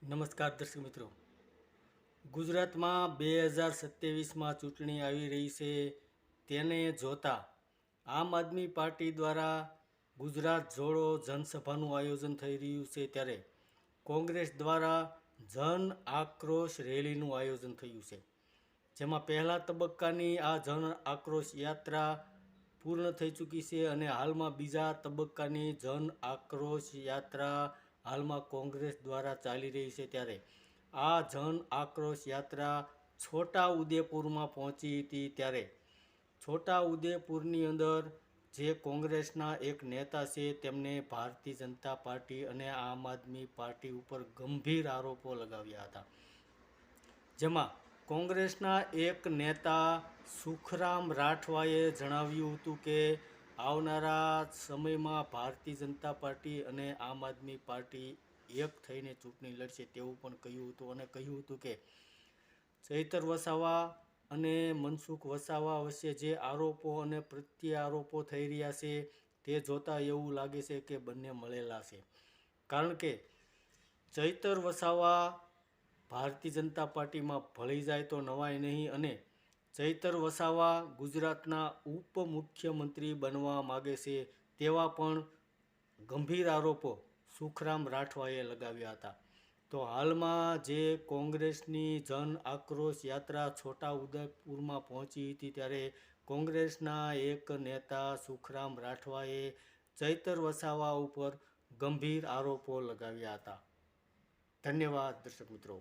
નમસ્કાર દર્શક મિત્રો, ગુજરાતમાં 2027માં ચૂંટણી આવી રહી છે. તેને જોતા આમ આદમી પાર્ટી દ્વારા ગુજરાત જોડો જનસભાનું આયોજન થઈ રહ્યું છે, ત્યારે કોંગ્રેસ દ્વારા જન આક્રોશ રેલીનું આયોજન થયું છે. જેમાં પહેલા તબક્કાની આ જન આક્રોશ યાત્રા પૂર્ણ થઈ ચૂકી છે અને હાલમાં બીજા તબક્કાની જન આક્રોશ યાત્રા હાલમાં કોંગ્રેસ દ્વારા ચાલી રહી છે. ત્યારે આ જન આક્રોશ યાત્રા છોટા ઉદેપુરમાં પહોંચી હતી. ત્યારે છોટા ઉદેપુરની અંદર જે કોંગ્રેસના એક નેતા છે તેમને ભારતીય જનતા પાર્ટી અને આમ આદમી પાર્ટી ઉપર ગંભીર આરોપો લગાવ્યા હતા. જેમાં કોંગ્રેસના એક નેતા સુખરામ રાઠવાએ જણાવ્યું હતું કે આવનારા સમયમાં ભારતીય જનતા પાર્ટી અને આમ આદમી પાર્ટી એક થઈને ચૂંટણી લડશે તેવું પણ કહ્યું હતું અને કહ્યું હતું કે ચૈતર વસાવા અને મનસુખ વસાવા વચ્ચે જે આરોપો અને પ્રત્યે આરોપો થઈ રહ્યા છે તે જોતાં એવું લાગે છે કે બંને મળેલા છે. કારણ કે ચૈતર વસાવા ભારતીય જનતા પાર્ટીમાં ભળી જાય તો નવાય નહીં અને ચૈતર વસાવા ગુજરાતના ઉપમુખ્યમંત્રી બનવા માગે છે તેવા પણ ગંભીર આરોપો સુખરામ રાઠવાએ લગાવ્યા હતા. તો હાલમાં જે કોંગ્રેસની જન આક્રોશ યાત્રા છોટા ઉદેપુરમાં પહોંચી હતી, ત્યારે કોંગ્રેસના એક નેતા સુખરામ રાઠવાએ ચૈતર વસાવા ઉપર ગંભીર આરોપો લગાવ્યા હતા. ધન્યવાદ દર્શક મિત્રો.